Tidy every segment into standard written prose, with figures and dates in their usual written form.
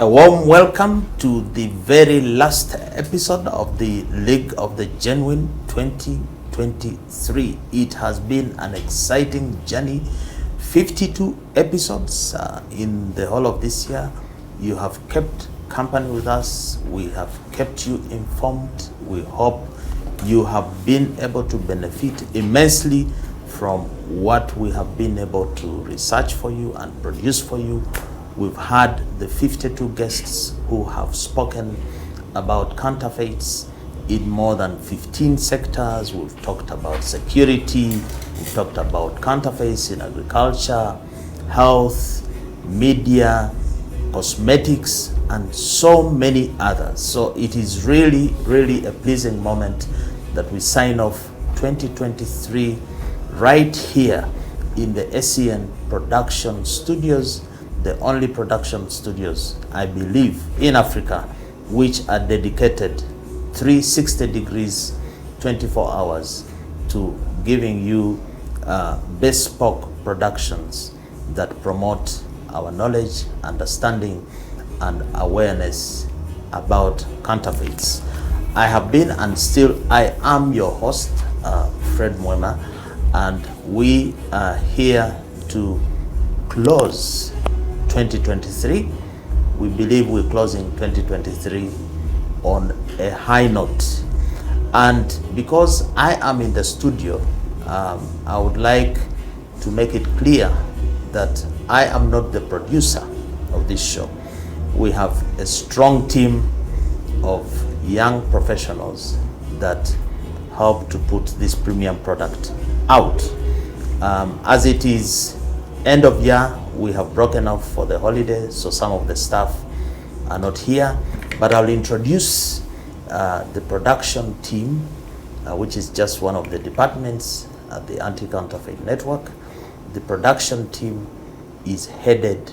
A warm welcome to the very last episode of the League of the Genuine 2023. It has been an exciting journey. 52 episodes in the whole of this year. You have kept company with us. We have kept you informed. We hope you have been able to benefit immensely from what we have been able to research for you and produce for you. We've had the 52 guests who have spoken about counterfeits in more than 15 sectors. We've talked about security, we've talked about counterfeits in agriculture, health, media, cosmetics, and so many others. So it is really, really a pleasing moment that we sign off 2023 right here in the SEN Production Studios, the only production studios, I believe, in Africa, which are dedicated 360 degrees, 24 hours to giving you bespoke productions that promote our knowledge, understanding, and awareness about counterfeits. I have been and still I am your host, Fred Mwema, and we are here to close 2023. We believe we're closing 2023 on a high note. And because I am in the studio, I would like to make it clear that I am not the producer of this show. We have a strong team of young professionals that help to put this premium product out. As it is end of year, we have broken up for the holiday, so some of the staff are not here, but I'll introduce the production team, which is just one of the departments at the Anti-Counterfeit Network. The production team is headed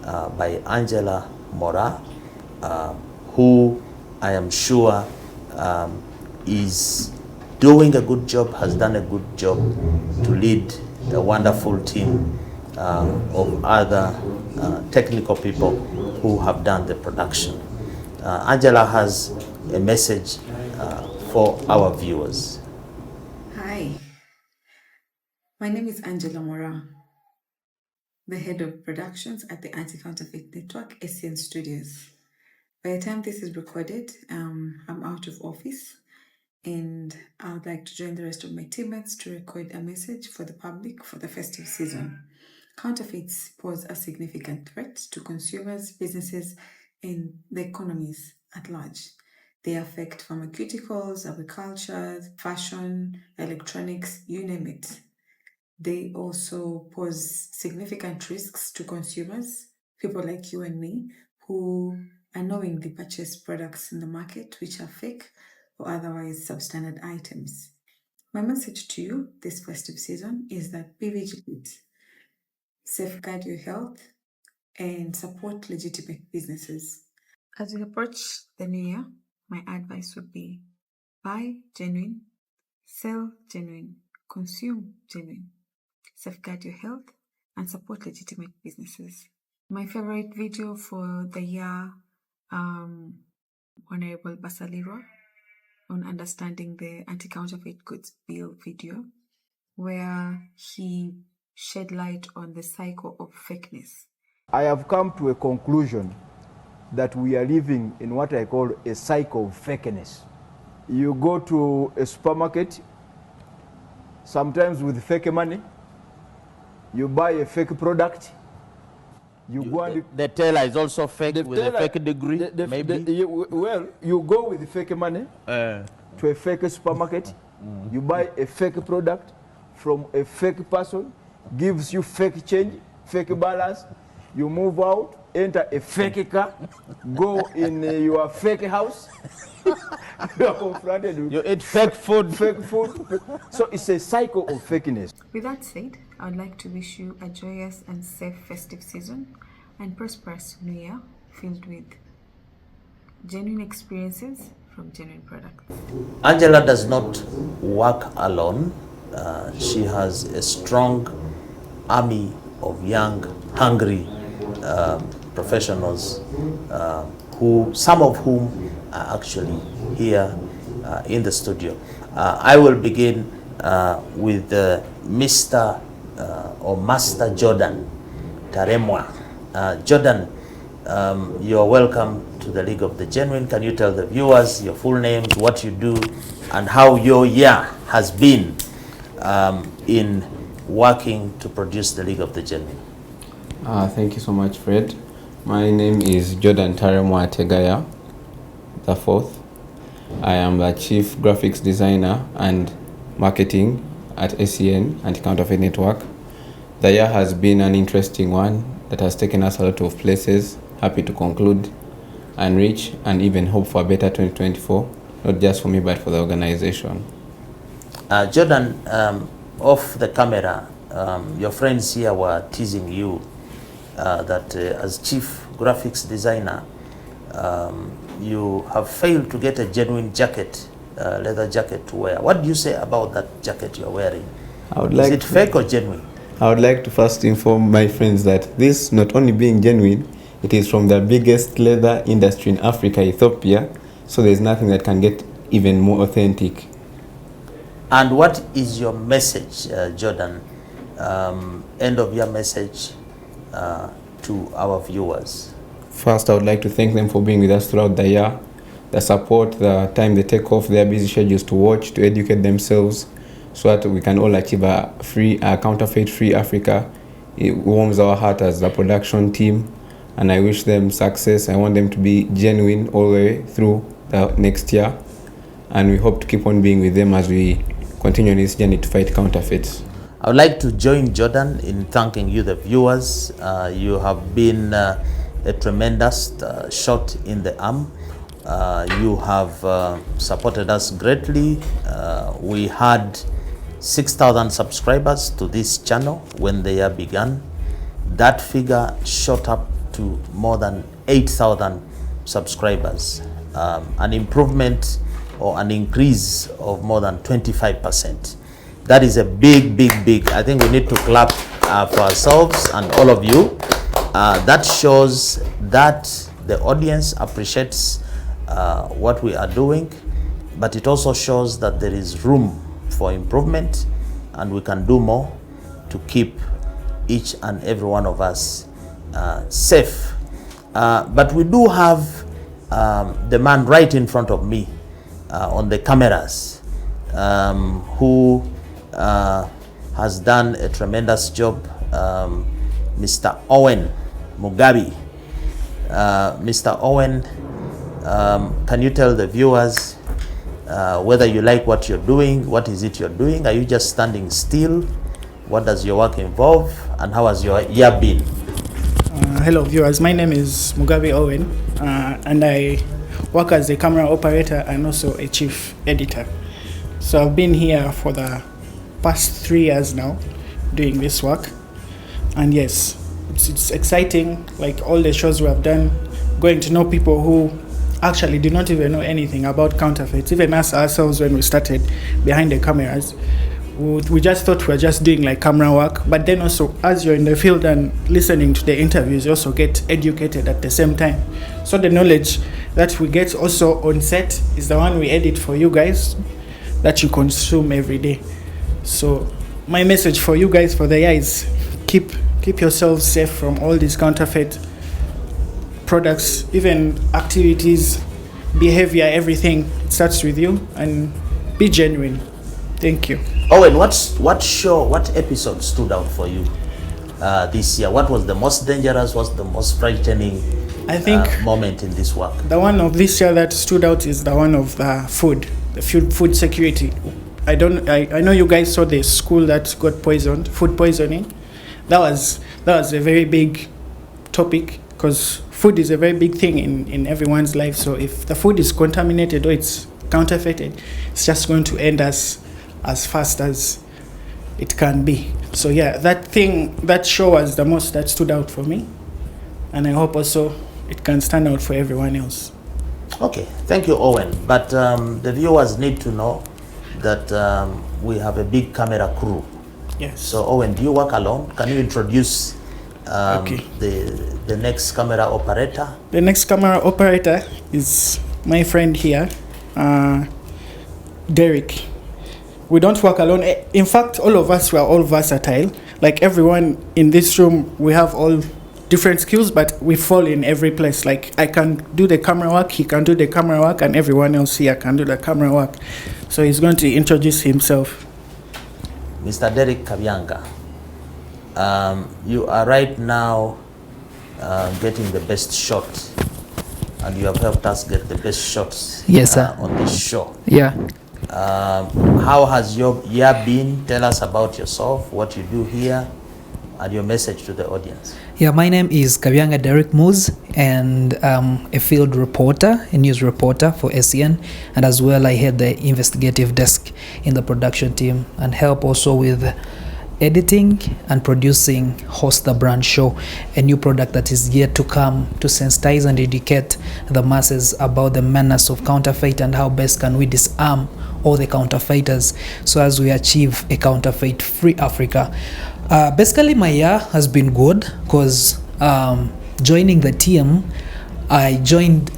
by Angela Mora, who I am sure is doing a good job, has done a good job to lead a wonderful team of other technical people who have done the production. Angela has a message for our viewers. Hi, my name is Angela Mora, the head of productions at the Anti-Counterfeit Network, SEN Studios. By the time this is recorded, I'm out of office and I would like to join the rest of my teammates to record a message for the public for the festive season. Counterfeits pose a significant threat to consumers, businesses, and the economies at large. They affect pharmaceuticals, agriculture, fashion, electronics, you name it. They also pose significant risks to consumers, people like you and me, who unknowingly purchase products in the market which are fake or otherwise substandard items. My message to you this festive season is that be vigilant, safeguard your health, and support legitimate businesses. As we approach the new year, my advice would be buy genuine, sell genuine, consume genuine, safeguard your health, and support legitimate businesses. My favorite video for the year, Honorable Basalirwa, on understanding the anti-counterfeit goods bill video, where he shed light on the cycle of fakeness. I have come to a conclusion that we are living in what I call a cycle of fakeness. You go to a supermarket, sometimes with fake money, you buy a fake product, you go and the teller is also fake with a fake degree, maybe? Well, you go with fake money to a fake supermarket, you buy a fake product from a fake person, gives you fake change, fake balance, you move out, enter a fake car, go in your fake house, you are confronted with You eat fake food. fake food. So it's a cycle of fakeness. With that said, I would like to wish you a joyous and safe festive season and prosperous new year filled with genuine experiences from genuine products. Angela does not work alone. She has a strong army of young, hungry professionals who, some of whom are actually here in the studio. I will begin with Mr. Or Master Jordan Taremwa. Jordan, you're welcome to the League of the Genuine. Can you tell the viewers your full names, what you do, and how your year has been in working to produce the League of the Genuine? Thank you so much, Fred. My name is Jordan Taremwa Tegaya the fourth. I am the Chief Graphics Designer and Marketing at SEN Anti-Counterfeit Network. The year has been an interesting one that has taken us a lot of places. Happy to conclude and reach and even hope for a better 2024, not just for me but for the organization. Jordan, off the camera, your friends here were teasing you that as Chief Graphics Designer, you have failed to get a genuine jacket, leather jacket to wear. What do you say about that jacket you're wearing? Is it fake or genuine? I would like to first inform my friends that this, not only being genuine, it is from the biggest leather industry in Africa, Ethiopia, so there's nothing that can get even more authentic. And what is your message, Jordan, end of year message to our viewers? First, I would like to thank them for being with us throughout the year, the support, the time they take off their busy schedules to watch, to educate themselves, so that we can all achieve a counterfeit-free Africa. It warms our heart as the production team, and I wish them success. I want them to be genuine all the way through the next year, and we hope to keep on being with them as we continue on this journey to fight counterfeits. I would like to join Jordan in thanking you, the viewers. You have been a tremendous shot in the arm. You have supported us greatly. We had 6,000 subscribers to this channel when the year began. That figure shot up to more than 8,000 subscribers, an improvement or an increase of more than 25%. That is a big. I think we need to clap for ourselves and all of you. That shows that the audience appreciates what we are doing, but it also shows that there is room for improvement and we can do more to keep each and every one of us safe. But we do have the man right in front of me on the cameras who has done a tremendous job, Mr. Owen Mugabe. Mr. Owen, can you tell the viewers whether you like what you're doing? What is it you're doing? Are you just standing still? What does your work involve? And how has your year been? Hello viewers, my name is Mugabe Owen, and I work as a camera operator and also a chief editor. So I've been here for the past 3 years now doing this work, and yes, it's exciting, like all the shows we have done, going to know people who actually do not even know anything about counterfeits. Even us ourselves, when we started behind the cameras, we just thought we were just doing like camera work, but then also as you're in the field and listening to the interviews, you also get educated at the same time. So the knowledge that we get also on set is the one we edit for you guys that you consume every day. So my message for you guys for the year is keep yourselves safe from all these counterfeit products, even activities, behavior, everything. It starts with you, and be genuine. Thank you. Owen, what episode stood out for you this year? What was the most dangerous? What's the most frightening moment in this work? The one of this year that stood out is the one of the food security. I know you guys saw the school that got poisoned, food poisoning. That was a very big topic, because food is a very big thing in everyone's life. So if the food is contaminated or it's counterfeited, it's just going to end us as fast as it can be. So yeah, that show was the most that stood out for me, and I hope also it can stand out for everyone else. Okay, thank you, Owen. But the viewers need to know that we have a big camera crew. Yes. So Owen, do you work alone? Can you introduce Okay. The next camera operator. The next camera operator is my friend here, Derek. We don't work alone. In fact, all of us, we are all versatile. Like everyone in this room, we have all different skills, but we fall in every place. Like I can do the camera work, he can do the camera work, and everyone else here can do the camera work. So he's going to introduce himself. Mr. Derek Kabyanga, you are right now getting the best shot, and you have helped us get the best shots. Yes, sir. On this show. Yeah. How has your year been? Tell us about yourself, what you do here, and your message to the audience. Yeah, my name is Kabyanga Derek Moose, and a field reporter, a news reporter for SEN, and as well I head the investigative desk in the production team and help also with editing and producing Host the Brand Show, a new product that is yet to come to sensitize and educate the masses about the menace of counterfeit and how best can we disarm all the counterfeiters so as we achieve a counterfeit-free Africa. Basically, my year has been good because joining the team, I joined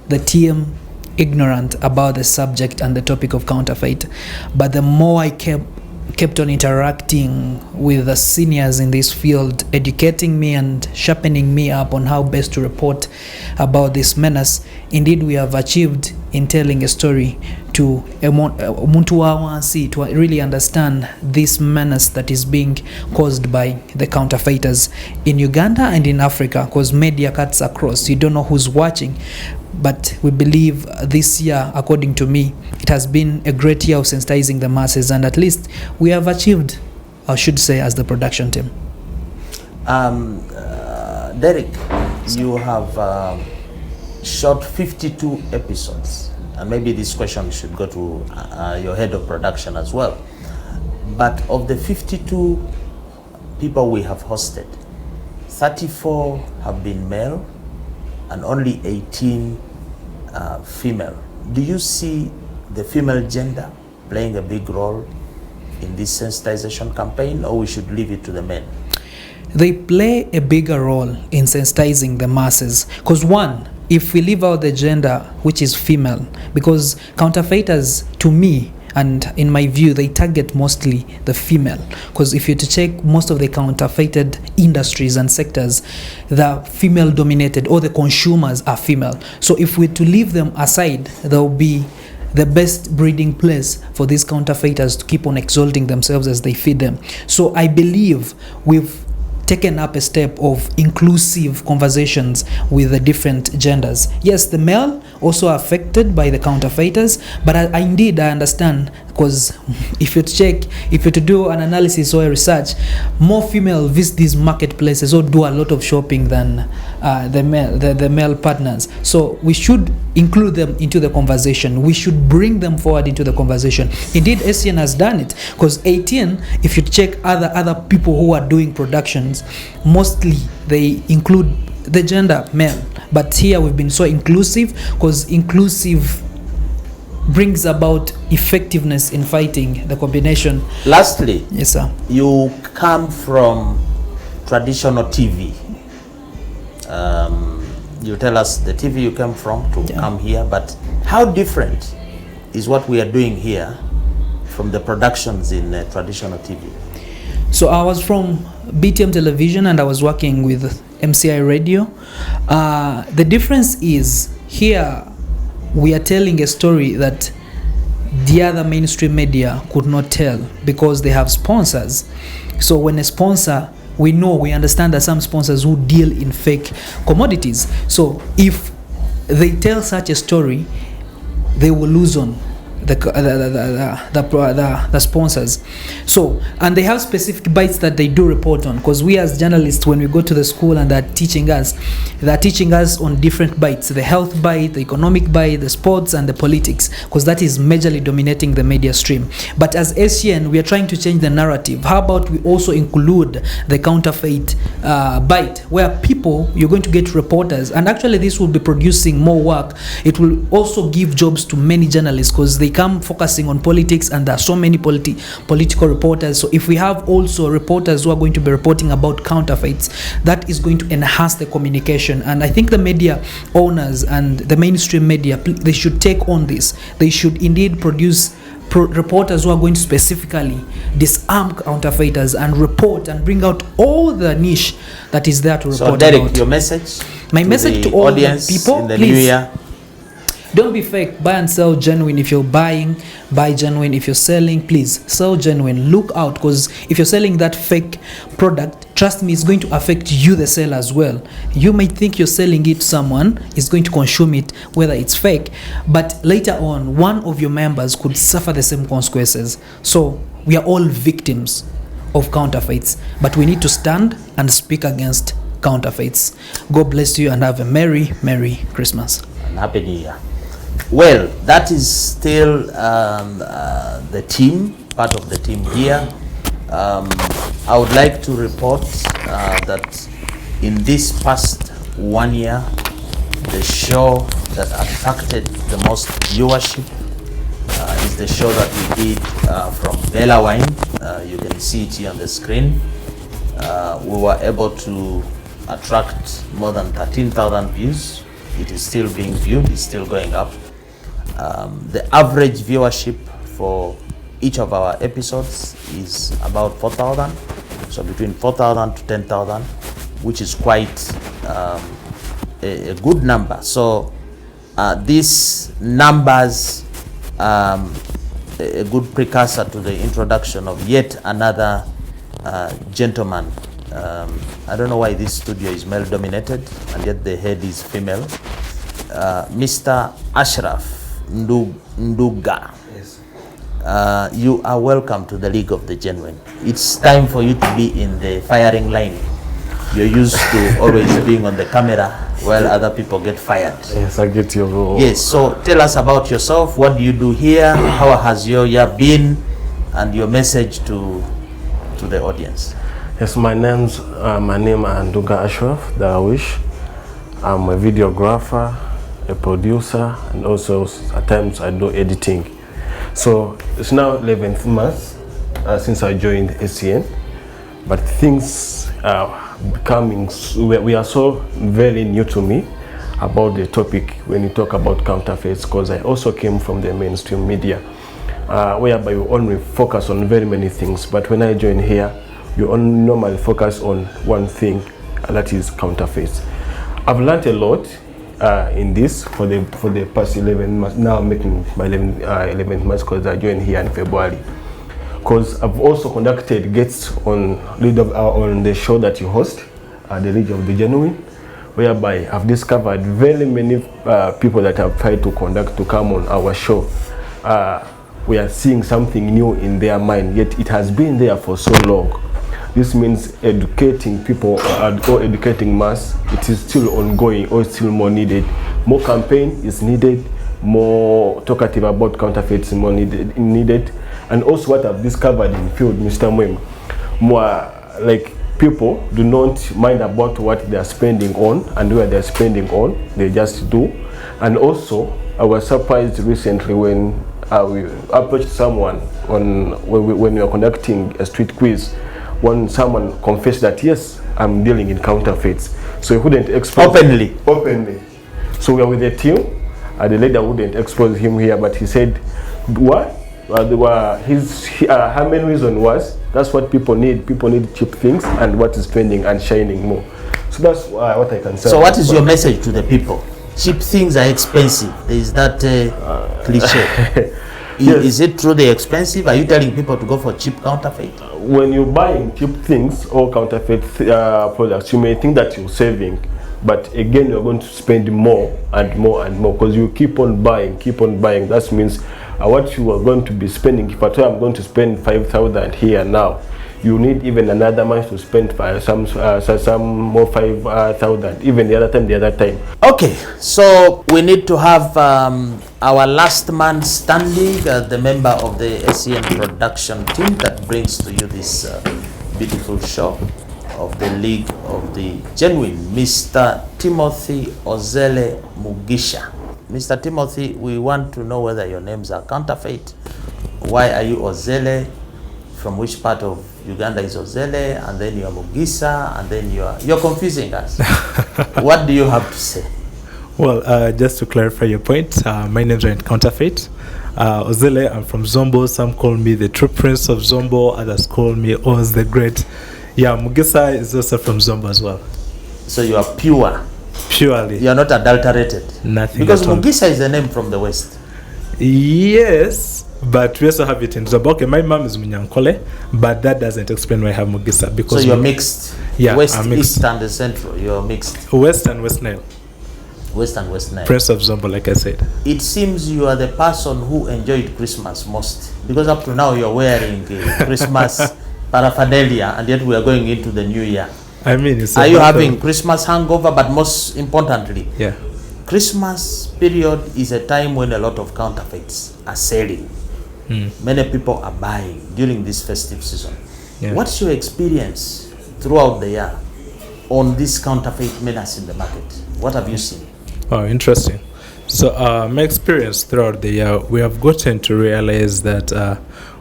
the team ignorant about the subject and the topic of counterfeit. But the more I kept on interacting with the seniors in this field, educating me and sharpening me up on how best to report about this menace, indeed we have achieved in telling a story to to really understand this menace that is being caused by the counterfeiters in Uganda and in Africa, because media cuts across. You don't know who's watching. But we believe this year, according to me, it has been a great year of sensitizing the masses, and at least we have achieved, I should say, as the production team. Derek, you have shot 52 episodes, and maybe this question should go to your head of production as well. But of the 52 people we have hosted, 34 have been male and only 18 female. Do you see the female gender playing a big role in this sensitization campaign, or we should leave it to the men? They play a bigger role in sensitizing the masses, because one, if we leave out the gender, which is female, because counterfeiters, to me, and in my view, they target mostly the female, because if you to check most of the counterfeited industries and sectors, the female dominated, or the consumers are female. So if we to leave them aside, there will be the best breeding place for these counterfeiters to keep on exalting themselves as they feed them. So I believe we've taken up a step of inclusive conversations with the different genders. Yes, the male also affected by the counterfeiters, but I understand, because if you to do an analysis or a research, more female visit these marketplaces or do a lot of shopping than the male partners. So we should include them into the conversation. We should bring them forward into the conversation. Indeed, SEN has done it, because 18, if you check other people who are doing productions, mostly they include the gender male. But here we've been so inclusive, because inclusive brings about effectiveness in fighting the combination. Lastly, yes, sir. You come from traditional TV. You tell us the TV you came from to come here, but how different is what we are doing here from the productions in traditional TV? So I was from BTM Television and I was working with MCI Radio. The difference is here we are telling a story that the other mainstream media could not tell, because they have sponsors. So when a sponsor, we understand that some sponsors who deal in fake commodities. So if they tell such a story, they will lose on the sponsors. So, and they have specific bites that they do report on, because we as journalists, when we go to the school and they're teaching us on different bites: the health bite, the economic bite, the sports, and the politics, because that is majorly dominating the media stream. But as SEN, we are trying to change the narrative. How about we also include the counterfeit bite, where you're going to get reporters, and actually this will be producing more work. It will also give jobs to many journalists, because they come focusing on politics, and there are so many political reporters. So if we have also reporters who are going to be reporting about counterfeits, that is going to enhance the communication. And I think the media owners and the mainstream media, they should take on this. They should indeed produce reporters who are going to specifically disarm counterfeiters and report and bring out all the niche that is there to report so Derek, about. Your message? My message to all audience the people, in the please, new year. Don't be fake. Buy and sell genuine. If you're buying, buy genuine. If you're selling, please sell genuine. Look out, because if you're selling that fake product, trust me, it's going to affect you, the seller, as well. You might think you're selling it to someone is going to consume it, whether it's fake, but later on, one of your members could suffer the same consequences. So we are all victims of counterfeits, but we need to stand and speak against counterfeits. God bless you and have a Merry Christmas. And Happy New Year. Well, that is still the team, part of the team here. I would like to report that in this past 1 year, the show that attracted the most viewership is the show that we did from Bella Wine. You can see it here on the screen. We were able to attract more than 13,000 views. It is still being viewed, it's still going up. The average viewership for each of our episodes is about 4,000, so between 4,000 to 10,000, which is quite a good number. So these numbers a good precursor to the introduction of yet another gentleman. I don't know why this studio is male dominated and yet the head is female. Mr. Ashraf Nduga. Yes. You are welcome to the League of the Genuine. It's time for you to be in the firing line. You're used to always being on the camera while other people get fired. Yes, I get your role. Yes, so tell us about yourself. What do you do here? How has your year been? And your message to the audience. Yes, my name is Nduga Ashraf Darwish. I'm a videographer, a producer, and also at times I do editing. So it's now 11th month since I joined ACN, but things are becoming, we are so very new to me about the topic when you talk about counterfeits, because I also came from the mainstream media whereby we only focus on very many things, but when I join here, you only normally focus on one thing, and that is counterfeits. I've learned a lot in this for the past 11 months. Now I'm making my 11th months because I joined here in February. Because I've also conducted guests on the show that you host, the League of the Genuine, whereby I've discovered very many people that have tried to come on our show. We are seeing something new in their mind, yet it has been there for so long. This means educating people or educating mass, it is still ongoing or still more needed. More campaign is needed, more talkative about counterfeits more needed. And also what I've discovered in field, Mr. Mwem, more like people do not mind about what they are spending on and where they are spending on, they just do. And also, I was surprised recently when we approached someone when we were conducting a street quiz, when someone confessed that yes, I'm dealing in counterfeits. So he wouldn't expose openly. So we are with the team. The leader wouldn't expose him here, but he said, what? Her main reason was that's what people need. People need cheap things and what is trending and shining more. So that's what I can say. So what is your message to the people? Cheap things are expensive. There is that cliche. Yes. Is it truly expensive? Are you telling people to go for cheap counterfeit? When you're buying cheap things or counterfeit products, you may think that you're saving, but again, you're going to spend more and more and more because you keep on buying. That means what you are going to be spending. If at all I'm going to spend 5,000 here now, you need even another month to spend some more 5,000. Even the other time. Okay, so we need to have our last man standing, the member of the ACN production team that brings to you this beautiful show of the League of the Genuine, Mr. Timothy Ozele Mugisha. Mr. Timothy, we want to know whether your names are counterfeit. Why are you Ozele? From which part of Uganda is Ozele? And then you are Mugisa, and then you're confusing us. What do you have to say? Well, just to clarify your point, my names are Counterfeit. Ozele, I'm from Zombo. Some call me the true prince of Zombo. Others call me Oz the Great. Yeah, Mugisa is also from Zombo as well. So you are pure. Purely. You are not adulterated. Nothing. Because Mugisa is a name from the West. Yes, but we also have it in Zombo. Okay, my mom is Munyankole, but that doesn't explain why I have Mugisa. Because so you're mixed. Yeah, West, I'm mixed. East, and the Central. You're mixed. West and West Nile. West and West Nile. Prince of Zombo, like I said. It seems you are the person who enjoyed Christmas most, because up to now you're wearing Christmas paraphernalia, and yet we are going into the new year. I mean, are you having Christmas hangover? But most importantly, yeah, Christmas period is a time when a lot of counterfeits are selling. Many people are buying during this festive season. Yeah. What's your experience throughout the year on this counterfeit menace in the market? What have you seen? Oh, interesting. So my experience throughout the year, we have gotten to realize that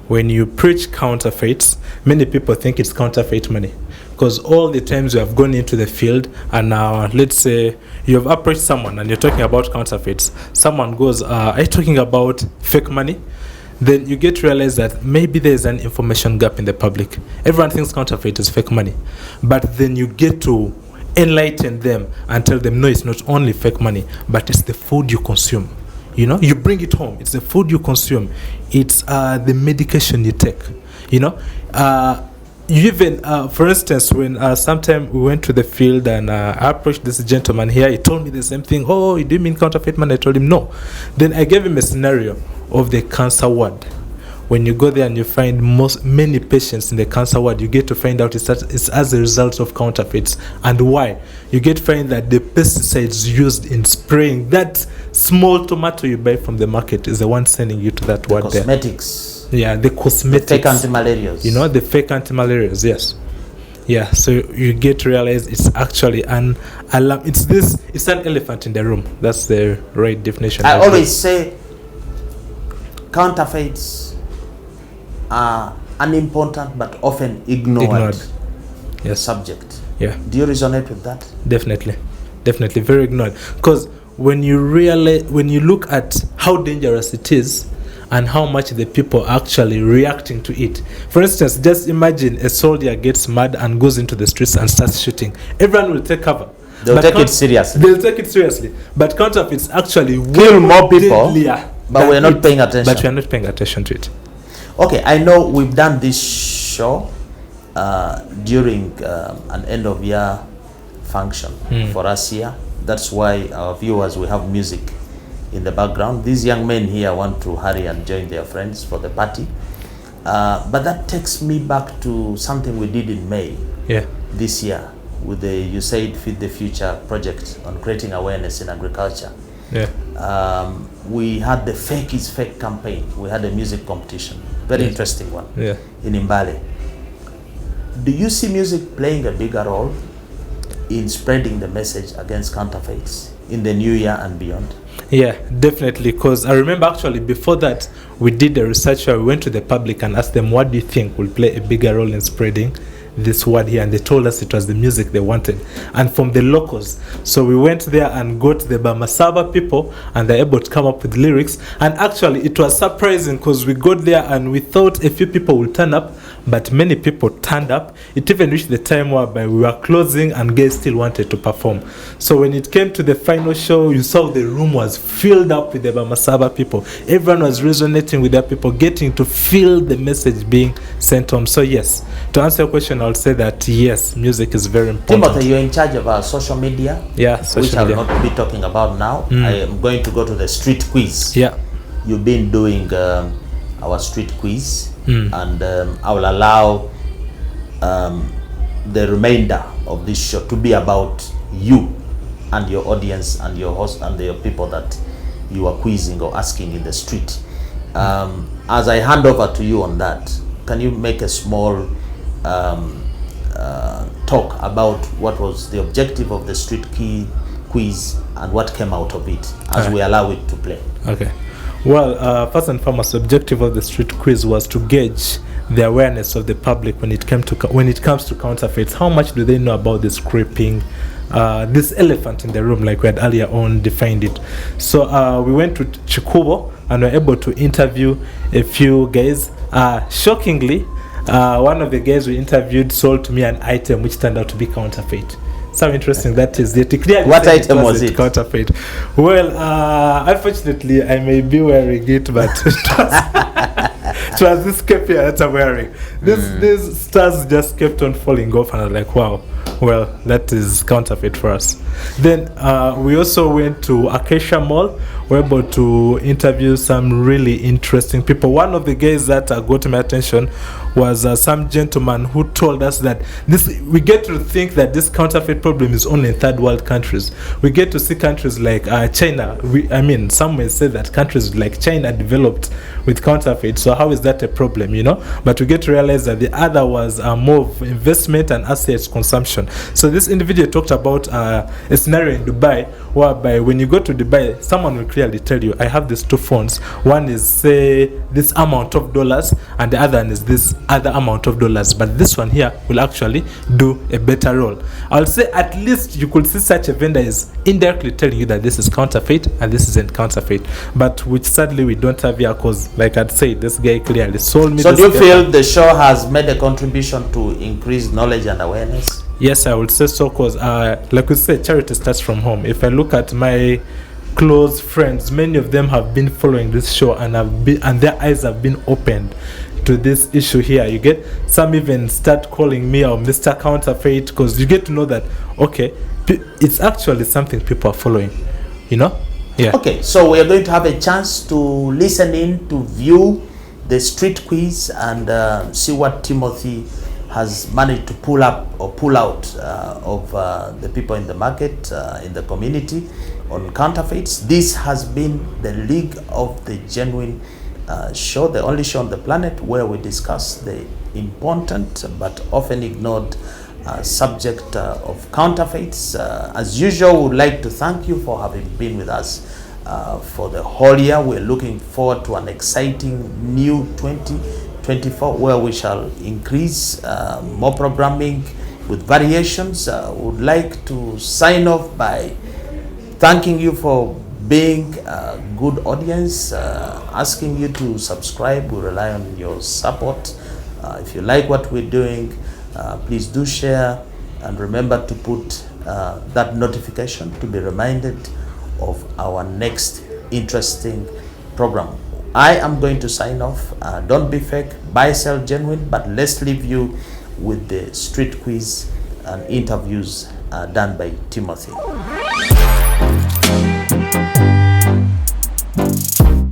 when you preach counterfeits, many people think it's counterfeit money. Because all the times you have gone into the field and let's say you have approached someone and you're talking about counterfeits, someone goes, are you talking about fake money? Then you get to realize that maybe there's an information gap in the public. Everyone thinks counterfeit is fake money. But then you get to enlighten them and tell them, no, it's not only fake money, but it's the food you consume. You know, you bring it home. It's the food you consume. It's the medication you take. You know, you even, for instance, when sometime we went to the field and I approached this gentleman here, he told me the same thing. Oh, you do mean counterfeit money? I told him no. Then I gave him a scenario of the cancer ward. When you go there and you find many patients in the cancer ward, you get to find out it's as a result of counterfeits. And why? You get to find that the pesticides used in spraying that small tomato you buy from the market is the one sending you to that ward there. Cosmetics. Yeah, the cosmetics. The fake anti-malarials. You know, the fake anti-malarials, yes. Yeah, so you get to realize it's actually an alarm. It's an elephant in the room. That's the right definition. I always say counterfeits are unimportant but often ignored. Yes. Subject. Yeah. Do you resonate with that? Definitely, very ignored. Because when you look at how dangerous it is and how much the people are actually reacting to it. For instance, just imagine a soldier gets mad and goes into the streets and starts shooting. Everyone will take cover. They'll take it seriously. They'll take it seriously. But counterfeits actually kill more people. But we're not paying attention. But we're not paying attention to it. Okay, I know we've done this show during an end of year function for us here. That's why our viewers, we have music in the background. These young men here want to hurry and join their friends for the party. But that takes me back to something we did in May this year with the USAID Feed the Future project on creating awareness in agriculture. We had the Fake is Fake campaign. We had a music competition. Very interesting one in Mbale. Do you see music playing a bigger role in spreading the message against counterfeits in the new year and beyond? Yeah, definitely. Because I remember actually before that, we did a research where we went to the public and asked them, what do you think will play a bigger role in spreading this word here? And they told us it was the music they wanted, and from the locals. So we went there and got the Bamasaba people, and they're able to come up with lyrics. And actually it was surprising because we got there and we thought a few people would turn up, but many people turned up. It even reached the time whereby we were closing and guys still wanted to perform. So when it came to the final show, you saw the room was filled up with the Bamasaba people. Everyone was resonating with their people, getting to feel the message being sent home. So yes, to answer your question, I'll say that yes, music is very important. Timothy, you're in charge of our social media. Yeah, social media. Which I will not be talking about now. I am going to go to the street quiz. Yeah. You've been doing our street quiz. And I will allow the remainder of this show to be about you and your audience and your host and your people that you are quizzing or asking in the street. As I hand over to you on that, can you make a small talk about what was the objective of the street quiz and what came out of it as we allow it to play. Okay. Well, first and foremost, the objective of the street quiz was to gauge the awareness of the public when it comes to counterfeits. How much do they know about the scraping, this elephant in the room, like we had earlier on defined it. So we went to Chikubo and were able to interview a few guys. Shockingly, one of the guys we interviewed sold to me an item which turned out to be counterfeit. So interesting that is it. What item was it? Counterfeit. Well, unfortunately, I may be wearing it, but it was this cape here that I'm wearing. These stars just kept on falling off, and I was like, wow, well, that is counterfeit for us. Then we also went to Acacia Mall. We were able to interview some really interesting people. One of the guys that got my attention was some gentleman who told us that we get to think that this counterfeit problem is only in third world countries. We get to see countries like China. Some may say that countries like China developed with counterfeit. So how is that a problem, But we get to realize that the other was more of investment and assets consumption. So this individual talked about a scenario in Dubai whereby when you go to Dubai, someone will clearly tell you, I have these two phones. One is, say, this amount of dollars, and the other one is this other amount of dollars. But this one here will actually do a better role. I'll say at least you could see such a vendor is indirectly telling you that this is counterfeit and this isn't counterfeit. But which sadly we don't have here because, like I'd say, this guy clearly sold me. So do you feel the show has made a contribution to increase knowledge and awareness? Yes, I would say so, because like we say, charity starts from home. If I look at my close friends, many of them have been following this show and their eyes have been opened to this issue here. You get some even start calling me Mr. Counterfeit, because you get to know that, okay, it's actually something people are following, Yeah. Okay, so we are going to have a chance to listen in, to view the street quiz and see what Timothy has managed to pull out of the people in the market, in the community on counterfeits. This has been the League of the Genuine show, the only show on the planet where we discuss the important but often ignored subject of counterfeits. As usual, we would like to thank you for having been with us for the whole year. We're looking forward to an exciting new 2024 where we shall increase more programming with variations. Would like to sign off by thanking you for being a good audience, asking you to subscribe. We rely on your support. If you like what we're doing, please do share, and remember to put that notification to be reminded of our next interesting program. I am going to sign off. Don't be fake, buy, sell genuine, but let's leave you with the street quiz and interviews done by Timothy.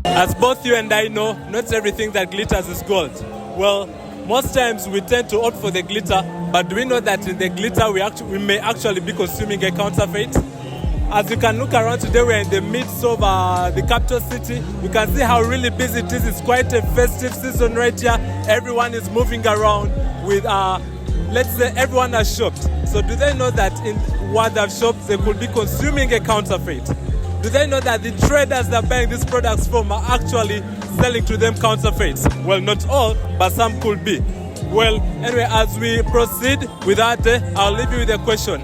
As both you and I know, not everything that glitters is gold. Well, most times we tend to opt for the glitter, but do we know that in the glitter we may actually be consuming a counterfeit? As you can look around today, we're in the midst of the capital city. You can see how really busy it is. It's quite a festive season right here. Everyone is moving around with, let's say everyone has shopped. So do they know that in what they've shopped, they could be consuming a counterfeit? Do they know that the traders that are buying these products from are actually selling to them counterfeits? Well, not all, but some could be. Well, anyway, as we proceed with that, I'll leave you with a question.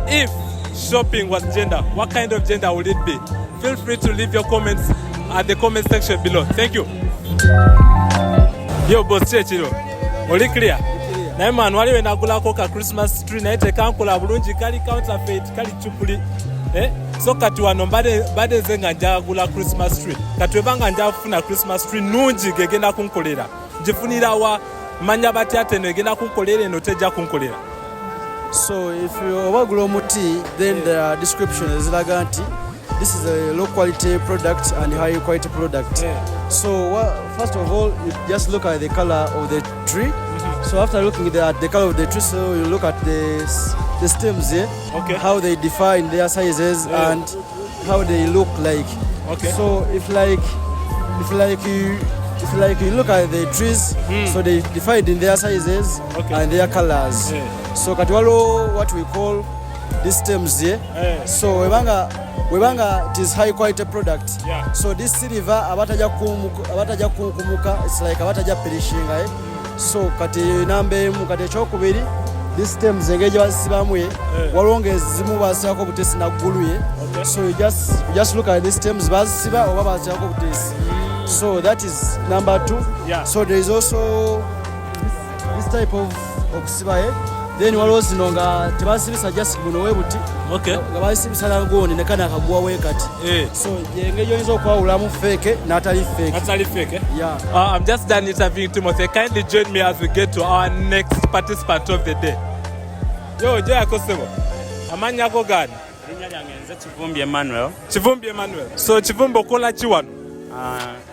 If shopping was gender, what kind of gender would it be? Feel free to leave your comments at the comment section below. Thank you. Yo, boss, oli clear? Na man wali we nagula koka Christmas tree na ite kankula bulungi kali counterfeit kali chupuli. So kati wano bade zenga nja gula Christmas tree. Kati webanga nja kufuna Christmas tree nungi gegenda kunkolera. Jifunira wa manya bati ateno gegenda kunkolera eno teja kunkolera. So if you wagula omuti, then the description is laganti. This is a low quality product and high quality product. Yeah. So first of all, you just look at the color of the tree. Mm-hmm. So after looking at the color of the tree, so you look at the stems here, okay, how they define their sizes, yeah, and how they look like. Okay. So if you look at the trees, so they divide in their sizes, okay, and their colors. Yeah. So katiwalo what we call this terms here. So webanga it is high quality product. So this silver abataja kumuka, it's like abataja perishinga. So kati nambe mu kati chokubiri this terms engage basibamwe walonge zimu basako butesi na guluye. So you just look at these terms basiba oba basako butesi. So that is number 2. So there is also this type of sibaye. Then waliwo zino nga tebasibisa just buno webuti. Nga basibisa nangoni nekana akagwa wekati. So engeri oyinza okwawulamu fake n'atali fake. I'm just done interviewing Timothy. Kindly join me as we get to our next participant of the day. Yo, Joy Akosebo. Amanya go gani? Linya lyange nze Kivumbi Emmanuel. Kivumbi Emmanuel. So Kivumbi okola ki wano?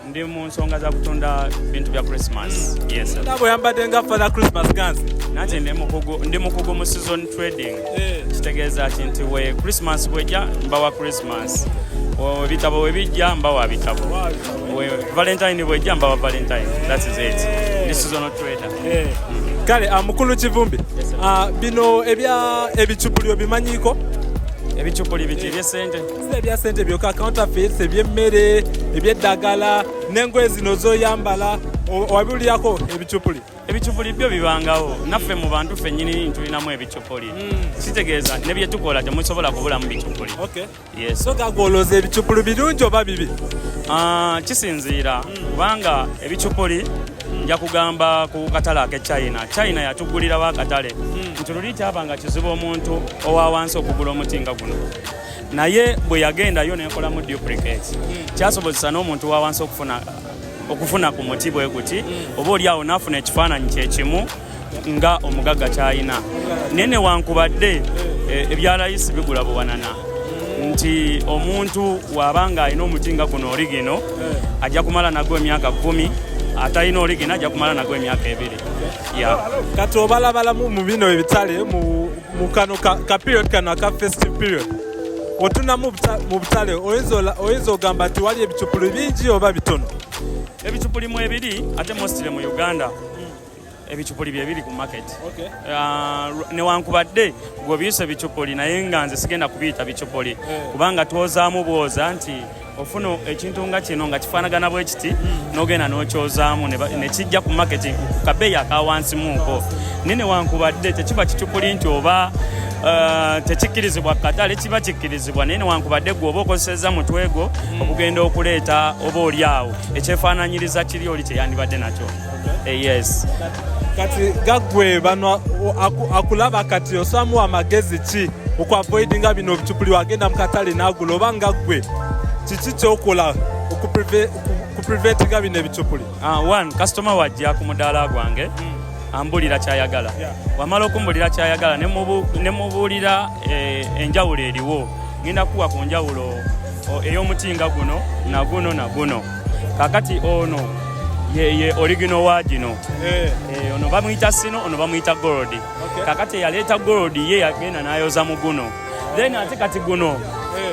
Ndi mu nsonga za kutunda bintu bya Christmas. Yes. Ndabo yambadde nga fana Christmas ganzi. Nate ndi mukugu mu season trading. Kitegeeza nti we Christmas bwejja mbawa Christmas. Bitabo webijja mbawa bitabo. Valentine bwejja mbawa Valentine. That is it. This is on trader. Kale mukulu Kivumbi. Bino ebichupulio bimanyiko. Ebichupuli bitibye sente. Ebya sente byoka counterfeits ebyemmere ebyeddagala n'engoye zino zoyambala wabiwulirako ebichupuli. Ebichupuli byo bibangawo naffe mu bantu ffennyini tulinamu ebichupuli. Kitegeeza ne bye tukola temusobola kubulamu bichupuli. Yes. So gagoloza ebichupuli birungi oba bibi? Kisinziira kubanga ebichupuli nja kugamba ku katale ake China yatugulirawo akatale nti luli kyabanga kizibu omuntu owa wansi okugula omutinga guno naye bwe yagendayo n'ekolamu duplicate kyasobozesa n'omuntu wa wansi okufuna ku muti bwe guti oba oli awo n'afuna ekifaananyi kyekimu nga omugagga China naye newankubadde ebya layisi bigula buwanana nti omuntu wabanga alina omutinga guno origino ajja kumala nagwo emyaka 10 atayina origina ajja kumala nagwo emyaka 2. Kati obalabalamu mu bino ebitale mu kano ka period kano aka festive period otuna mu butale oyinza ogamba nti wali ebichupuli bingi oba bitono? Ebichupuli mu ebiri ate mostly mu Uganda ebichupuli byebiri ku market. Newankubadde gwe biyise ebichupuli naye nga nze sigenda kubiyita bichupuli kubanga twozaamu bwoza nti ofuna ekintu nga kino nga kifaanagana bwe kiti n'ogenda n'okyozaamu ne kijja ku market ku kabeeyi akawansi muko naye newankubadde tekiba kichupuli nti oba tekikkirizibwa katale kiba kikkirizibwa naye newankubadde gwe oba okozesezza mutwego okugenda okuleeta oba oli awo ekyefaananyiriza kiri oli kyeyandibadde nakyo. Yes. Kati gagwe bano akulaba kati osamu amagezi ki okuavoidinga bino bichupuli wagenda mu katale n'agula oba nga gwe kiki kyokola okupreventinga bino ebichupuli? One, customer wajja ku mudaala gwange ambulira kyayagala. Wamala okumbulira kyayagala ne mubuulira enjawulo eriwo ngenda kuwa ku njawulo ey'omutinga guno na guno kakati ono ye original wa gino ono bamuyita sino ono bamuyita gold. Kakati yaleeta gold ye yagenda n'ayoza mu guno then ate kati guno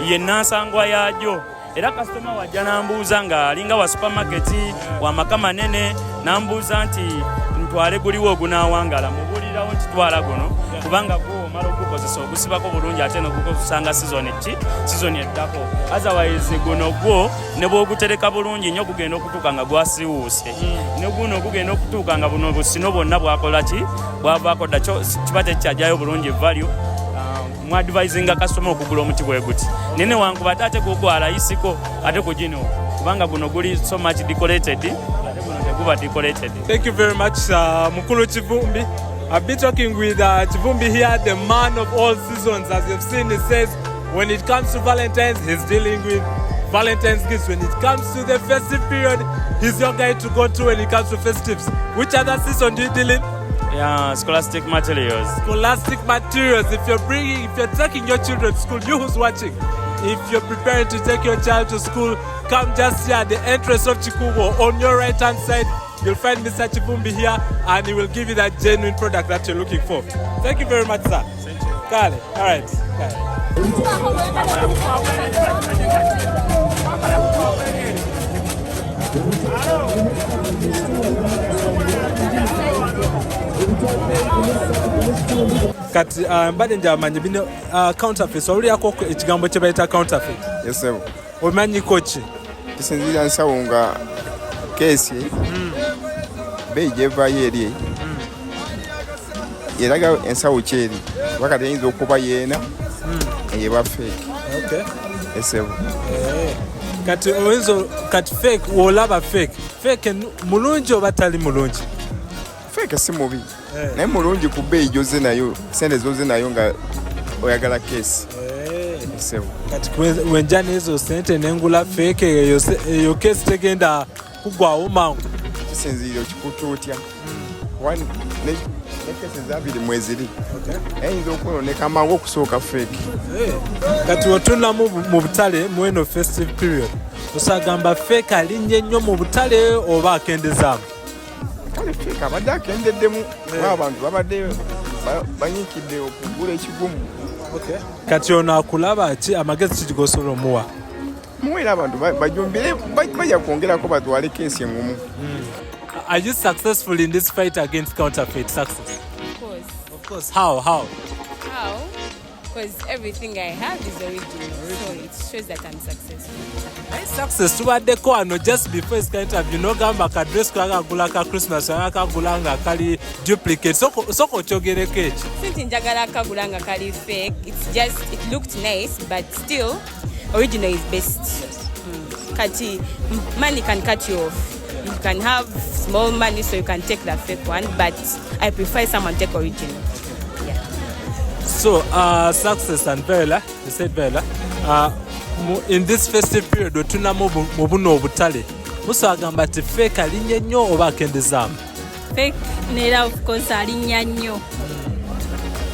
ye nansangwa yajo era customer wajja nambuuza nga alinga wa supermarket wa maka manene nambuuza nti ntwale guliwo ogunaawangala mubuulirawo nti twala guno kubanga gwo omala ogukozesa ogusibako bulungi ate nogukozesanga season eddako otherwise guno gwo ne bw'ogutereka bulungi nnyo gugenda okutuuka nga gwasiwuuse ne guno gugenda okutuuka nga buno busino bwonna bwakola ki bwavaako dda kiba tekyajjayo bulungi value mu advisinga customer okugula omuti bwe guti naye newankubadde ate gugwo alayisiko ate ku gino kubanga guno guli so much decorated ate guno teguba decorated. Thank you very much Mukulu Kivumbi. I've been talking with Kivumbi here, the man of all seasons. As you've seen, he says when it comes to Valentine's, he's dealing with Valentine's gifts. When it comes to the festive period, he's your guy to go to when it comes to festives. Which other season do you deal in? Yeah, scholastic materials. Scholastic materials. If you're taking your children to school, you who's watching, if you're preparing to take your child to school, come just here at the entrance of Chikubo. On your right hand side, you'll find Mr. Kivumbi here and he will give you that genuine product that you're looking for. Thank you very much, sir. Thank you. Kale. All right. kati mbadde njamanye bino counterfeits oliyako ekigambo kye bayita counterfeit. Yes sir. Omanyiko ki? Kisinzira nsawo nga keesi beeyi gyevaayo eri eraga ensawo kyeri bakati eyinza okuba yeena eyeba fake. Okay. Yes sir. Kati oyinza kati fake wolaba fake mulungi oba tali mulungi? Fake si mubi naye mulungi ku bbeeyi gy'ozze nayo sente z'ozze nayo nga oyagala keesi. Kati wenja n'ezo sente nengula fake eyo keesi tegenda kugwawo mangu. Kisinziira okikuta otya ne keesi ezabiri mweziri eyinza okwononeka mangu okusooka fake. Kati otunda mu butale mu eno festive period osagamba fake alinnye nnyo mu butale oba akendezaamu? Kale fake abadde akendeddemu kuba abantu babadde banyiikidde okugula ekigumu. Kati ono akulaba ki amagezi ki gosobola omuwa? Muwera abantu bajumbire bajja kwongerako batwale keesi engumu. Are you successful in this fight against counterfeit? Success? Of course. How? Because everything I have is original, so it shows that I'm successful. Success tubaddeko wano just before this interview nogamba ka dress kakagula ka Christmas akagula nga kali duplicate soko kyogereko ekyo. Since njagala kagula nga kali fake, it's just it looked nice but still original is best. Kati money can cut you off. You can have small money so you can take the fake one, but I prefer someone take original. Yeah. So Success and Bella, you said Bella, in this festive period otuna mu buno obutale musagamba ti fake alinnye nnyo oba akendezaamu? Fake nera of course alinnye nnyo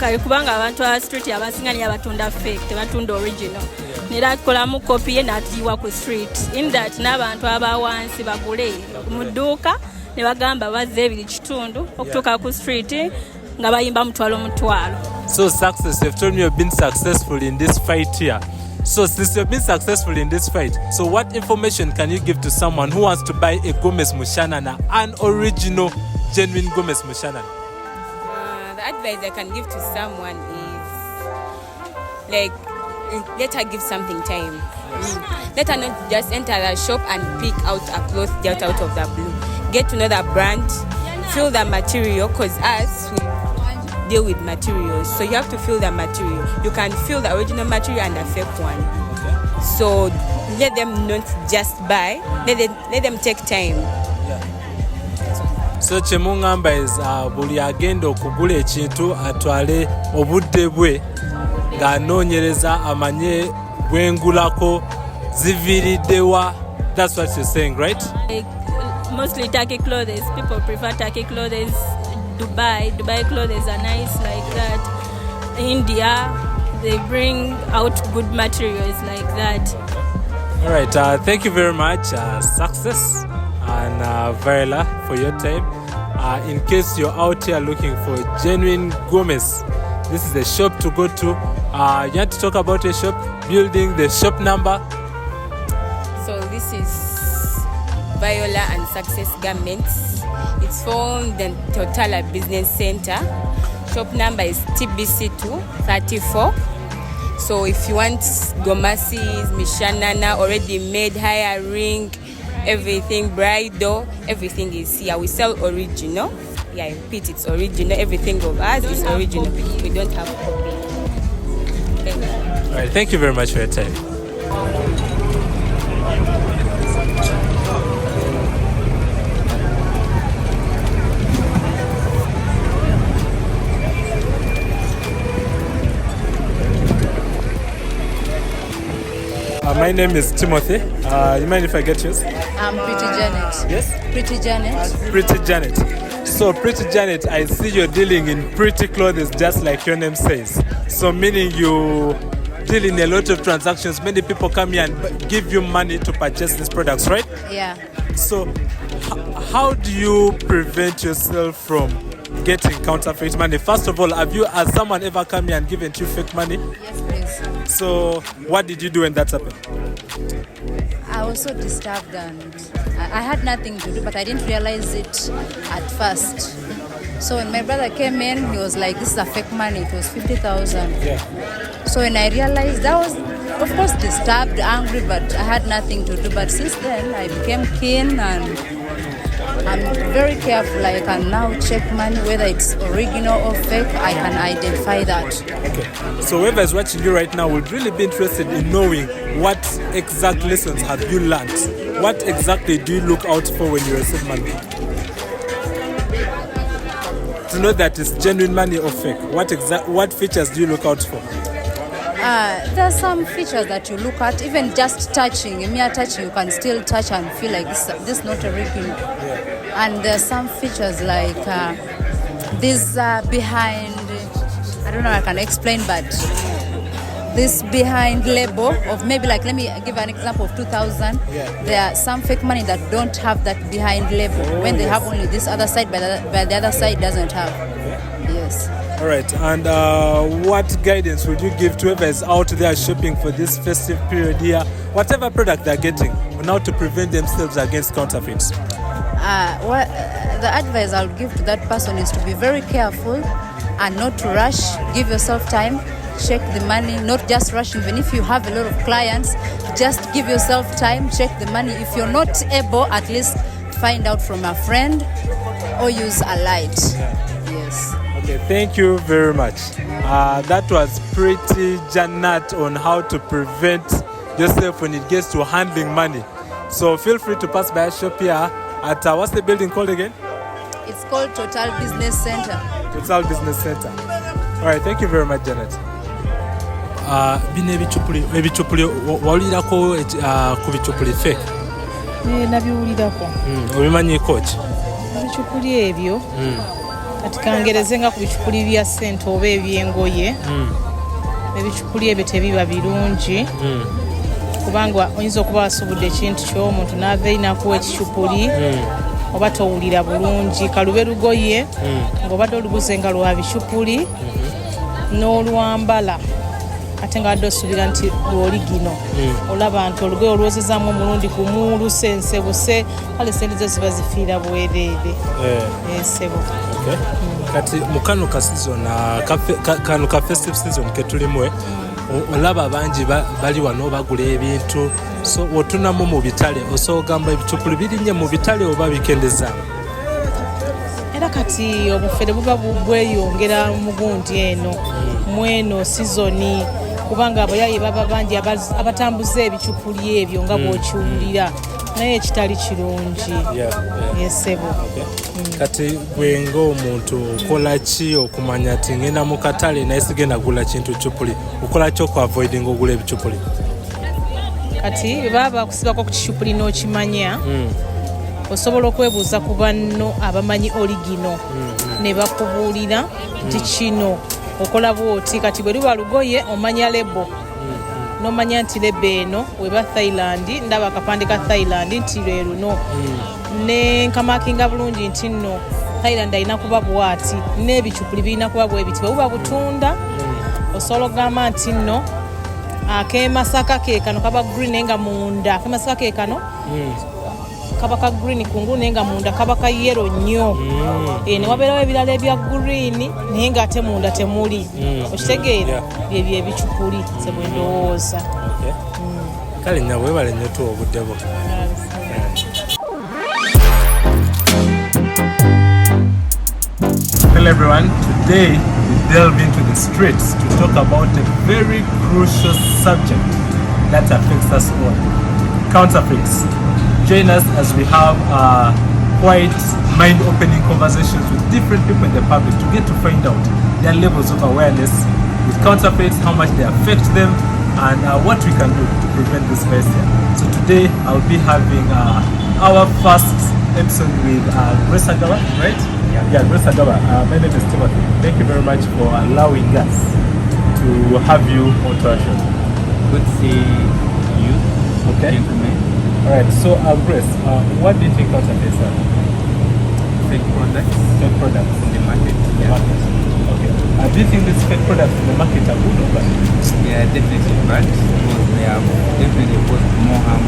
kale kubanga abantu aba street abasinga niyo abatunda fake tebatunda original nera akolamu copy ye n'atiibwa ku street in that n'abantu abawansi bagule mu dduuka ne bagamba bazze ebiri kitundu okutuuka ku street nga bayimba mutwalo. So Success, you've told me you've been successful in this fight here. So since you've been successful in this fight, so what information can you give to someone who wants to buy a Gomez Mushanana, an original, genuine Gomez Mushanana? The advice I can give to someone is like, let her give something time. Let her not just enter the shop and pick out a cloth just out of the blue. Get to know the brand, feel the material, because us, we deal with materials. So you have to feel the material. You can feel the original material and the fake one. So let them not just buy, let them take time. So kyemungamba is buli agenda okugula ekintu atwale obudde bwe ng'anoonyereza amanye bwengulako ziviiriddewa. That's what you're saying, right? Like, mostly Turkey clothes. People prefer Turkey clothes. Dubai clothes are nice like that. India, they bring out good materials like that. All right, thank you very much, Success and Varela, for your time. In case you're out here looking for genuine Gomez, this is the shop to go to. You want to talk about your shop, building, the shop number? So this is Viola and Success Garments. It's found in Totala Business Center. Shop number is TBC2 34. So if you want gomasis, mishanana, already made, hair ring, everything, bridal, everything is here. We sell original. Yeah, I repeat, it's original. Everything of us is original. We don't have copy. Thank you. All right, thank you very much for your time. My name is Timothy. You mind if I get yours? I'm Pretty Janet. Yes? Pretty Janet. Pretty Janet. So Pretty Janet, I see you're dealing in pretty clothes just like your name says. So meaning you deal in a lot of transactions. Many people come here and give you money to purchase these products, right? Yeah. So how do you prevent yourself from getting counterfeit money? First of all, has someone ever come here and given you fake money? Yes, please. So what did you do when that happened? I was so disturbed and I had nothing to do, but I didn't realize it at first. So when my brother came in, he was like, "This is a fake money." It was 50,000. Yeah. So when I realized, I was, of course, disturbed, angry, but I had nothing to do. But since then, I became keen and I'm very careful. I can now check money, whether it's original or fake. I can identify that. Okay. So whoever is watching you right now would really be interested in knowing what exact lessons have you learned. What exactly do you look out for when you receive money? To know that it's genuine money or fake, what features do you look out for? There are some features that you look at, even just touching. Mere touching, you can still touch and feel like this is not original. Yeah. And there are some features like this behind, I don't know how I can explain, but this behind label of maybe like, let me give an example of 2,000. Yeah. There are some fake money that don't have that behind label. When they have only this other side, but the other side doesn't have. Yeah. Yes. All right, and what guidance would you give to whoever is out there shopping for this festive period here, whatever product they're getting, on how to prevent themselves against counterfeits? The advice I would give to that person is to be very careful and not to rush. Give yourself time, check the money, not just rush. Even if you have a lot of clients, just give yourself time, check the money. If you're not able, at least find out from a friend or use a light. Yes. Okay, thank you very much. That was pretty Janet on how to prevent yourself when it gets to handling money. So feel free to pass by a shop here at, what's the building called again? It's called Total Business Center. Total Business Center. All right, thank you very much, Janet. Bino ebichupuli wawulirako ku bichupuli fake? Nabiwulirako. Obimanyiiko ki? Ebichupuli ebyo kati kangereze nga ku bichupuli bya ssente oba ebyengoye. Ebichupuli ebyo tebiba birungi kubanga oyinza okuba wasubudde ekintu ky'omuntu n'ava inakuwa ekichupuli oba towulira bulungi kalube lugoye ng'obadde oluguze nga lwa bichupuli n'olwambala ate nga adde osuubira nti lw'oligino olaba nti olugoye olwozezaamu omulundi gumu lusensebuse kale sente zo ziba zifiira bwereere ensebo. Kati mu kano ka season kano ka festive season ke tulimu olaba bangi bali wano bagula ebintu so otunamu mu bitale osogamba ebichupuli birinnye mu bitale oba bikendezaamu. Era kati obufere buba bweyongera mu gundi eno mweno sizoni kubanga abayayi baba bangi abatambuza ebichupuli ebyo nga bw'okiwulira naye ekitali kirungi. Yesebo. Kati bwenga omuntu okola ki okumanya ati ngenda mu katale naye sigenda gula kintu chupuli okola ki okuavoidinga ogula ebichupuli? Kati baba bakusibako ku kichupuli n'okimanya osobola okwebuuza ku banno abamanyi origino ne bakubuulira nti kino okola bwoti kati bwe luba lugoye omanya lebo nomanya nti lebo eno weba Thailand ndaba akapande ka Thailand nti lwe luno ne nkamakinga bulungi nti nno Thailand alina kuba bwati n'ebichupuli birina kuba bwebiti bwe buba butunda osobola okugamba nti nno akemasaka kekano kaba green nga munda akemasaka kekano kaba ka green kungulu nenga munda kaba ka yellow nnyo ne wabeerawo ebirala ebya green naye nga ate munda temuli okitegeera byebyo ebichupuli sebwe ndowooza. Kale nyawe webale nnyo tuwa obuddebo. Hello everyone, today we delve into the streets to talk about a very crucial subject that affects us all, counterfeits. Join us as we have quite mind-opening conversations with different people in the public to get to find out their levels of awareness with counterfeits, how much they affect them, and what we can do to prevent this mess here. So today I'll be having our first episode with Grace Agawa, right? Yeah, Grace Agawa. My name is Timothy. Thank you very much for allowing us to have you on our show. Good to see you. Okay. Gentlemen. All right. So, Grace, what do you think counterfeits are? Fake products. Fake products in the market. Yeah. Okay. Do you think these fake products in the market are good or bad? Yeah, definitely bad because they have definitely caused more harm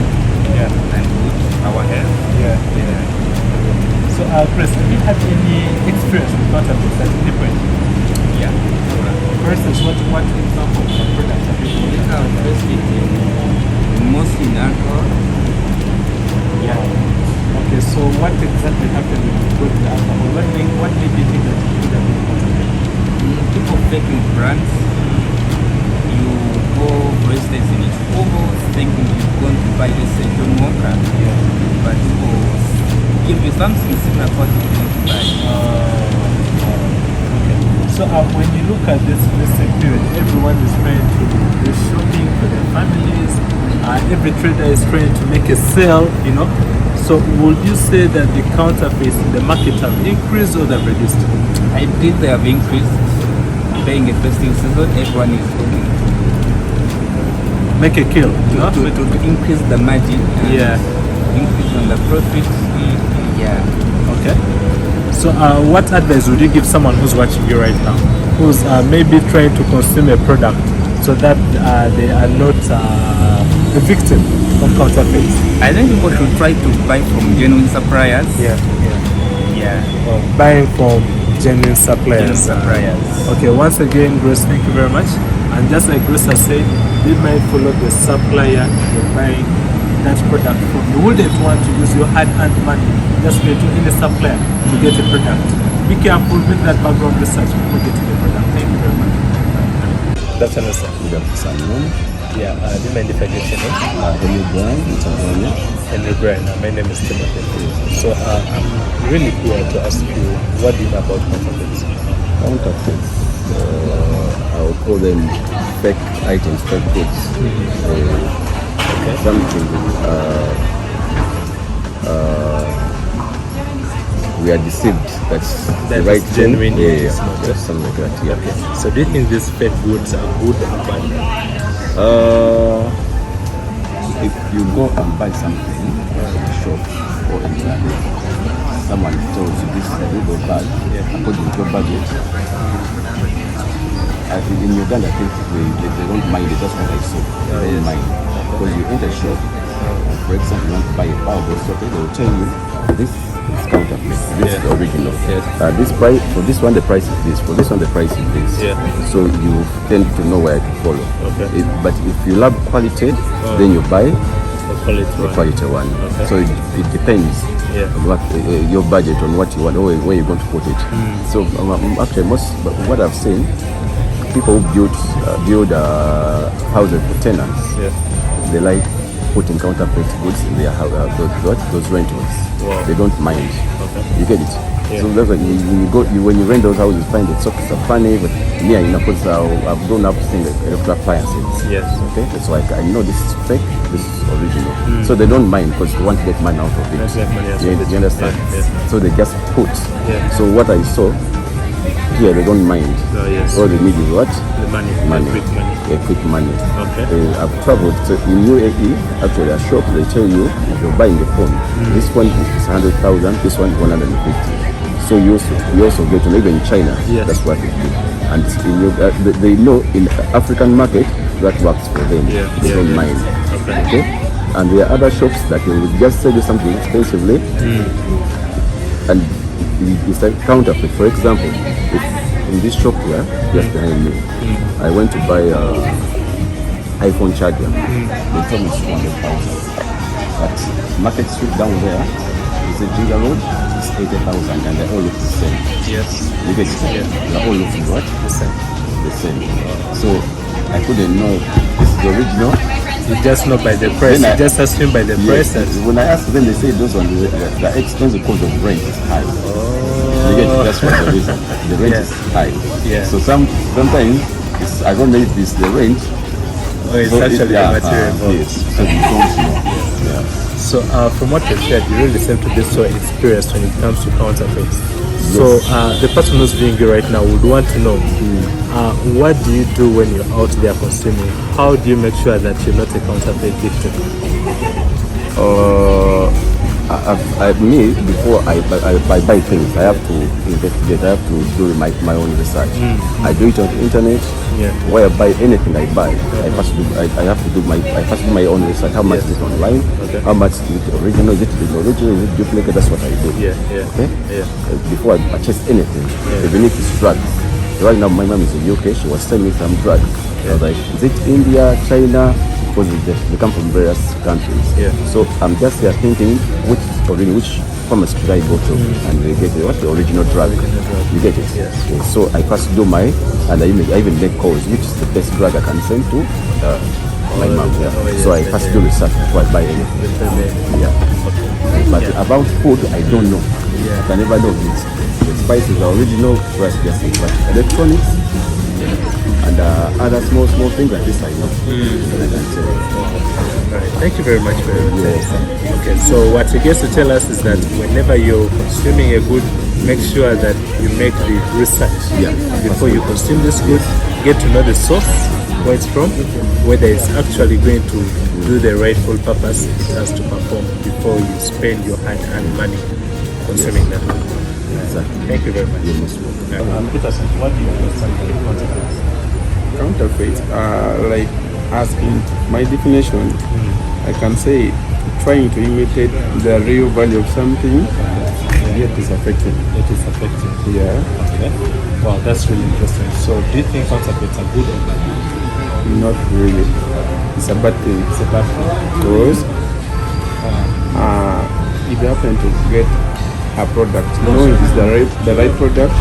than good to our health. Yeah. Yeah. So, Grace, have you had any experience experience with counterfeits at any point? Yeah. For instance, what example of product have you We used? have tested mostly in alcohol. Yeah. Okay, so what exactly happened when you got the alcohol? What made you think that you could have been counterfeit? People faking brands. You go, for instance, in its ovals, thinking you're going to buy this John Walker. Yeah. But people give you something similar to what you want to buy. So when you look at this period, everyone is trying to do shopping for their families. Every trader is trying to make a sale, you know. So would you say that the counterfeits in the market have increased or they've reduced? I think they have increased. Being a festive season, everyone is looking make a kill to increase the margin. Yeah. Increase on the profit. Yeah. Okay. So what advice would you give someone who's watching you right now, who's maybe trying to consume a product so that they are not a victim of counterfeits? I think people should try to buy from genuine suppliers. Yeah. Yeah. Buying from genuine suppliers. Okay, once again, Grace, thank you very much. And just like Grace has said, be mindful of the supplier you're buying that product from. You wouldn't want to use your hard-earned money just to any supplier to get a product. Be careful with that background research before getting the product. Thank you very much. Good afternoon, sir. Good afternoon. Yeah, do you mind if I get your name? Henry Brian, Henry Brian, my name is Timothy. So I'm really here to ask you, what do you know about counterfeits? Counterfeits, I will call them fake items, fake goods. Something we are deceived. That's the right genuine. Yeah, something like that. Yeah. Okay. So do you think these fake goods are good or bad? If you go and buy something in a shop or anywhere, someone tells you this is a good or bad, according to your budget. I think in Uganda, I think they don't mind it. That's what I saw. They don't mind. Because you enter a shop, for example, you want to buy a bulb or something, they will tell you this is counterfeit, this is the original. This price, for this one the price is this, for this one the price is this. So you tend to know where to follow. But if you love quality, then you buy the quality one. So it depends on what your budget, on what you want, or where you're going to put it. So actually, what I've seen, people who build houses for tenants, they like putting counterfeit goods in their house, those rentals. They don't mind. You get it? So that's why when you rent those houses, you find it so funny. But me, because I've grown up seeing electrical appliances. Okay, it's like I know this is fake, this is original. So they don't mind because they want to get money out of it. You understand? So they just put. So what I saw here, they don't mind. All they need is what? The money. Quick money. Quick money. Okay. I've traveled in UAE. Actually, a shop they tell you if you're buying a phone, this one is 100,000, this one 150. So you also get to even in China. That's what they do. And they know in African market that works for them. They don't mind. Okay. And there are other shops that they will just sell you something expensively, and it's like counterfeit. For example, in this shop here, just behind me, I went to buy iPhone charger. They told me it's 200,000. But Market Street down there, it's a Giga Road, it's 80,000, and they all look the same. You get it? They're all looking what? The same. So I couldn't know this is the original. You just know by the price. You just assume by the price. When I asked them, they say those ones the expensive because of rent is high. You get it? That's what the reason. The rent is high. So sometimes I don't know if it's the rent. It's actually the material. Yes. So you don't know. So from what you said, you really seem to be so experienced when it comes to counterfeits. So the person who's viewing you right now would want to know, what do you do when you're out there consuming? How do you make sure that you're not a counterfeit victim? Before I buy things, I have to investigate. I have to do my own research. I do it on the internet. Where I buy anything I buy, I first do my own research. How much is it online? How much is it original? Is it original? Is it duplicate? That's what I do. Okay. Before I purchase anything, even if it's drugs. Right now, my mom is in UK. She was selling me some drugs. I was like, is it India, China? Because they come from various countries. So I'm just here thinking which pharmacy should I go to and they get what's the original drug. You get it? Okay, so I first do and I even make calls, which is the best drug I can send to my mom. So I first do research before I buy anything. But about food, I don't know. I can never know if the spices are original, right? Yes, but electronics and other small things like this I know. Right. Thank you very much for your time. Okay, so what you get to tell us is that whenever you're consuming a good, make sure that you make the research before you consume this good. Get to know the source, where it's from, whether it's actually going to do the rightful purpose it has to perform before you spend your hard-earned money consuming that. Exactly. Thank you very much. Peterson, what do you understand by counterfeits? Counterfeits are like, as in my definition, I can say trying to imitate the real value of something, yet it's affecting. It is affecting. Yeah. Okay. Wow, that's really interesting. So, do you think counterfeits are good or bad? Not really. It's a bad thing. It's a bad thing. Because if you happen to get a product, knowing it's the right product,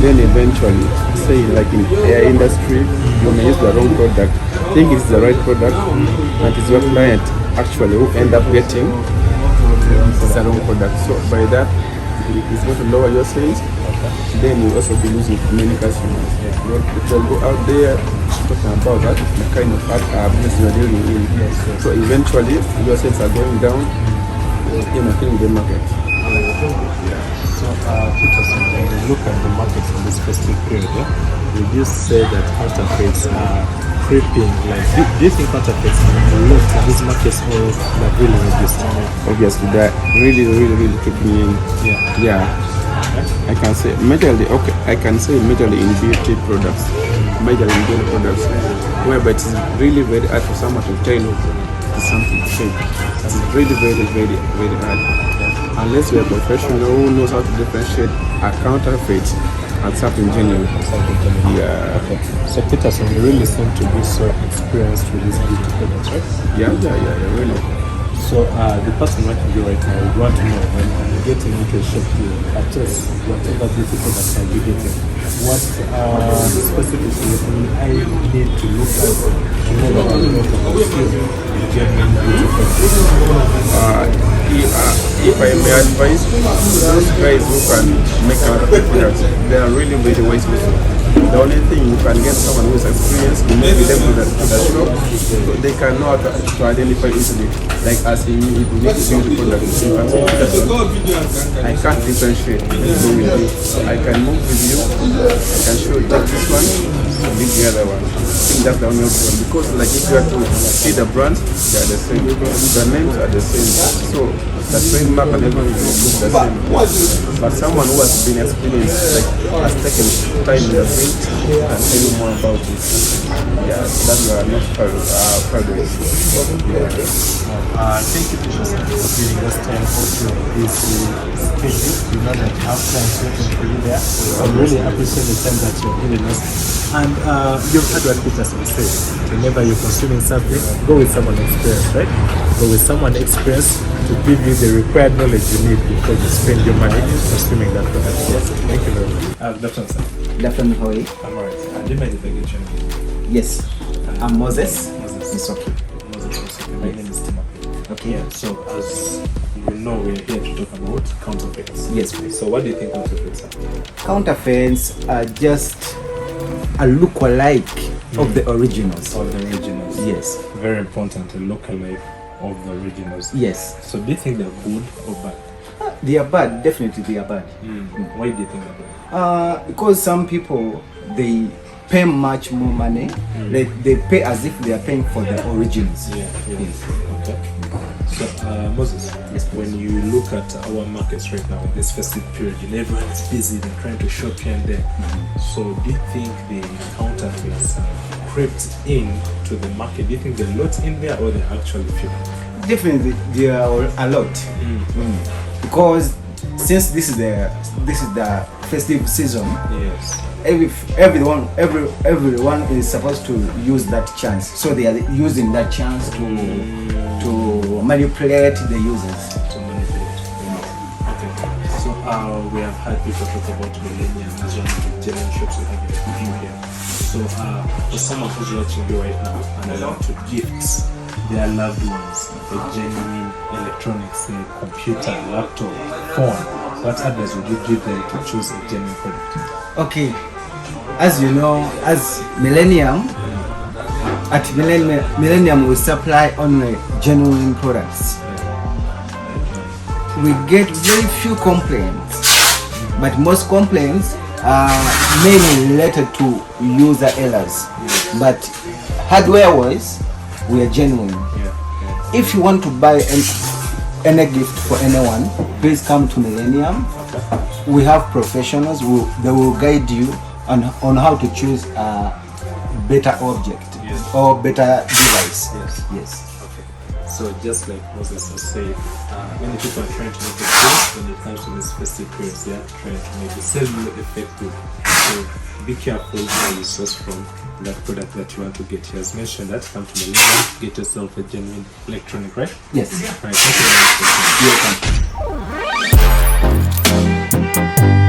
then eventually, say like in air industry, you may use the wrong product, think it's the right product, and it's your client actually who end up getting the wrong product. So by that, it's going to lower your sales. Then you'll also be losing many customers. If you go out there talking about that, the kind of business you're dealing in. So eventually, your sales are going down, you're not killing the market. So, Peterson, when you look at the markets in this festive period, would you say that counterfeits are creeping? Like, do you think counterfeits are left in these markets or they're really reduced? Obviously, they're really creeping in. Yeah. I can say majorly. Okay, I can say majorly in beauty products, whereby it's really very hard for someone to tell you it's something fake. It's really very hard. Unless you're a professional who knows how to differentiate a counterfeit and something genuine. Yeah. Okay. So Peterson, you really seem to be so experienced with these beauty products, right? Yeah, really. So the person watching you right now would want to know when you're getting into a shop to purchase whatever beauty products are you getting, what specifically I need to look at to know that I'm going to consume genuine beauty products. If I may advise, those guys who can make counterfeit products, they are really very wise people. The only thing you can get someone who is experienced, you may be them to the shop, so they can know how to identify easily. Like as in me, if you need to use the product, you can say, I can't differentiate. Let's go with you. So I can move with you, I can show you, take this one, leave the other one. I think that's the only option. Because like if you have to see the brands, they are the same. The names are the same. So the trademark and everything looks the same. But someone who has been experienced, like has taken time in the field, can tell you more about it. Yeah, that you are not proud of. Thank you, Peterson, for giving us time of your busy schedule. You know that our clients waiting for you there. So I really appreciate the time that you're giving us. And you've heard what Peterson said. Whenever you're consuming something, go with someone experienced, right? Go with someone experienced to give you the required knowledge you need before you spend your money consuming that product. Yes, thank you very much. Dr. Sir. Dr. How are you? I'm alright. Do you mind if I get your name? Yes. I'm Moses. It's okay. My name is Tim. Okay. Yeah. So as you know, we're here to talk about counterfeits. Yes, please. So what do you think counterfeits are? Counterfeits are just a look-alike of the originals. Of the originals. Yes. Very important, a look-alike of the originals. Yes. So do you think they're good or bad? They are bad. Definitely they are bad. Why do you think they're bad? Because some people, they pay much more money. They pay as if they are paying for the originals. Yes. Okay. So, Moses, when you look at our markets right now, this festive period, and everyone is busy, they're trying to shop here and there. So, do you think the counterfeits crept in to the market? Do you think there are lots in there, or they're actually few? Definitely, there are a lot. Because since this is the festive season, yes, everyone is supposed to use that chance. So they are using that chance to manipulate the users. Okay. So we have had people talk about millennium as one of the genuine shops we have in the here. So for someone who's watching you right now and they want to gift their loved ones a genuine electronics, a computer, laptop, phone, what advice would you give them to choose a genuine product? Okay, as you know, as Millennium, at Millennium we supply only genuine products. We get very few complaints, but most complaints are mainly related to user errors. But hardware-wise, we are genuine. If you want to buy any gift for anyone, please come to Millennium. We have professionals they will guide you on how to choose a better object or better device. Yes. Okay. So just like Moses was saying, many people are trying to make it good when it comes to this festive period. They are trying to make the sale more effective. So be careful where you source from that product that you want to get. He has mentioned that come to Millennium, get yourself a genuine electronic, right? Yes. Right. Thank you very much. You're welcome.